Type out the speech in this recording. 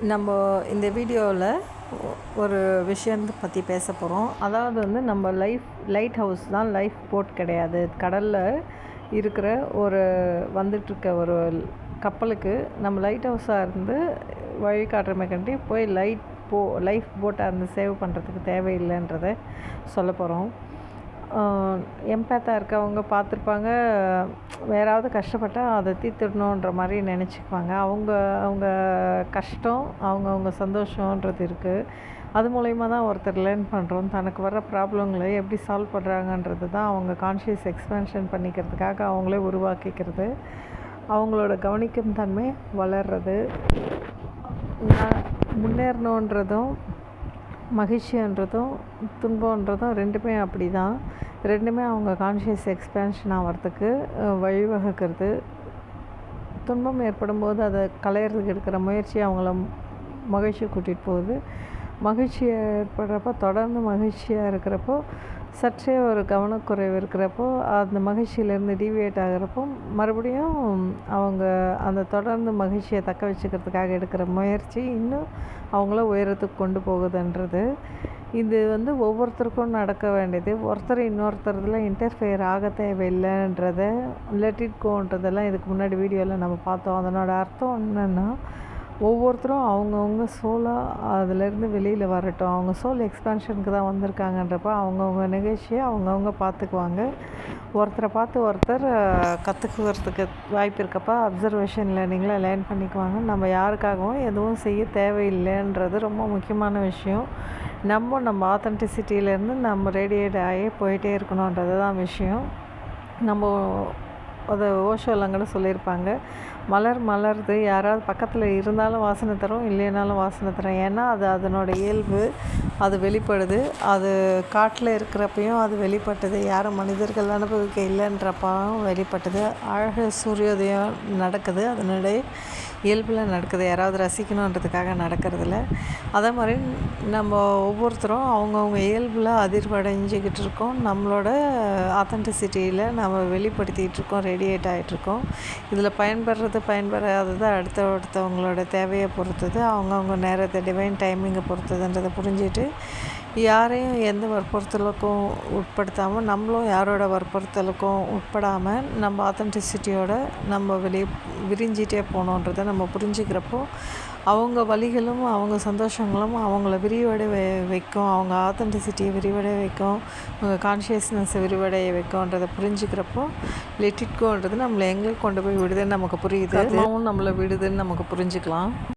நம்ம இந்த வீடியோவில் ஒரு விஷயத்தை பற்றி பேச போகிறோம். அதாவது நம்ம லைட் ஹவுஸ் தான், லைஃப் போட் கிடையாது. கடலில் இருக்கிற வந்துட்டுருக்க ஒரு கப்பலுக்கு நம்ம லைட் ஹவுஸாக இருந்து வழிகாட்டுறமைக்காண்டி போய் லைஃப் போட்டாக இருந்து சேவ் பண்ணுறதுக்கு தேவையில்லைன்றதை சொல்ல போகிறோம். எம்பேத்தாக இருக்கவங்க பார்த்துருப்பாங்க, யாராவது கஷ்டப்பட்டால் அதை தீர்த்துடணுன்ற மாதிரி நினச்சிக்குவாங்க. அவங்க கஷ்டம், அவங்க சந்தோஷன்றது இருக்குது. அது மூலயமா தான் ஒருத்தர் லேர்ன் பண்ணுறோம். தனக்கு வர ப்ராப்ளங்களை எப்படி சால்வ் பண்ணுறாங்கன்றது தான் அவங்க கான்ஷியஸ் எக்ஸ்பென்ஷன் பண்ணிக்கிறதுக்காக அவங்களே உருவாக்கிக்கிறது. அவங்களோட கவனிக்கும் தன்மை வளர்றது, முன்னேறணுன்றதும் மகிழ்ச்சின்றதும் துன்பன்றதும் ரெண்டுமே அப்படி தான். ரெண்டுமே அவங்க கான்ஷியஸ் எக்ஸ்பேன்ஷன் ஆகிறதுக்கு வழிவகுக்கிறது. துன்பம் ஏற்படும் போது அதை களையிறதுக்கு எடுக்கிற முயற்சி அவங்கள மகிழ்ச்சி கூட்டிகிட்டு போகுது. மகிழ்ச்சி ஏற்படுறப்போ, தொடர்ந்து மகிழ்ச்சியாக இருக்கிறப்போ, சற்றே ஒரு கவனக்குறைவு இருக்கிறப்போ, அந்த மகிழ்ச்சியிலேருந்து டீவியேட் ஆகிறப்போ மறுபடியும் அவங்க அந்த தொடர்ந்து மகிழ்ச்சியை தக்க வச்சுக்கிறதுக்காக எடுக்கிற முயற்சி இன்னும் அவங்கள உயரத்துக்கு கொண்டு போகுதுன்றது. இது ஒவ்வொருத்தருக்கும் நடக்க வேண்டியது. ஒருத்தர் இன்னொருத்தரதுல இன்டர்ஃபியர் ஆக தேவையில்லைன்றதை லெட் இட் கோன்றதெல்லாம் இதுக்கு முன்னாடி வீடியோவில் நம்ம பார்த்தோம். அதனோட அர்த்தம் என்னென்னா, ஒவ்வொருத்தரும் அவங்கவுங்க சோலாக அதிலேருந்து வெளியில் வரட்டும். அவங்க சோல் எக்ஸ்பேன்ஷனுக்கு தான் வந்திருக்காங்கன்றப்ப அவங்கவுங்க நிகழ்ச்சியை அவங்கவுங்க பார்த்துக்குவாங்க. ஒருத்தரை பார்த்து ஒருத்தர் கற்றுக்கிறதுக்கு வாய்ப்பு இருக்கப்போ அப்சர்வேஷன் லேர்னிங்கில் லேர்ன் பண்ணிக்குவாங்க. நம்ம யாருக்காகவும் எதுவும் செய்ய தேவையில்லைன்றது ரொம்ப முக்கியமான விஷயம். நம்ம ஆத்தென்டிசிட்டியிலேருந்து நம்ம ரேடியேட் ஆகி போயிட்டே இருக்கணுன்றது தான் விஷயம். நம்ம அதை ஓஷோவில் கூட சொல்லியிருப்பாங்க, மலர் மலருது, யாராவது பக்கத்தில் இருந்தாலும் வாசனை தரும், இல்லைனாலும் வாசனை தரும். ஏன்னா அது அதனோட இயல்பு, அது வெளிப்படுது. அது காட்டில் இருக்கிறப்பையும் அது வெளிப்பட்டது, யாரும் மனிதர்கள் அனுபவிக்க இல்லைன்றப்பவும் வெளிப்பட்டது. அழகு சூரியோதயம் நடக்குது, அதனுடைய இயல்பில் நடக்குது, யாராவது ரசிக்கணுன்றதுக்காக நடக்கிறதில்ல. அதே மாதிரி நம்ம ஒவ்வொருத்தரும் அவங்கவுங்க இயல்பில் அதிர்வடைஞ்சிக்கிட்டு இருக்கோம். நம்மளோட ஆத்தென்டிசிட்டியில் நம்ம வெளிப்படுத்திகிட்டு இருக்கோம், ரேடியேட் ஆகிட்ருக்கோம். இதில் பயன்பெறாதது அடுத்தவங்களோட தேவையை பொறுத்தது, அவங்கவுங்க நேரத்தை டிவைன் டைமிங்கை பொறுத்ததுன்றதை புரிஞ்சுட்டு யாரையும் எந்த வற்புறுத்தலுக்கும் உட்படுத்தாமல், நம்மளும் யாரோட வற்புறுத்தலுக்கும் உட்படாமல் நம்ம ஆத்தென்டிசிட்டியோட நம்ம விரிஞ்சிட்டே போகணுன்றதை நம்ம புரிஞ்சுக்கிறப்போ அவங்க வலிகளும் அவங்க சந்தோஷங்களும் அவங்கள விரிவடை வைக்கும், அவங்க ஆத்தென்டிசிட்டியை விரிவடைய வைக்கும், அவங்க கான்ஷியஸ்னஸை விரிவடைய வைக்கும்ன்றதை புரிஞ்சுக்கிறப்போ லெட் இட் கோன்றது நம்மளை எங்கே கொண்டு போய் விடுதுன்னு நமக்கு புரியுது. அதுவும் நம்மளை விடுதுன்னு நமக்கு புரிஞ்சுக்கலாம்.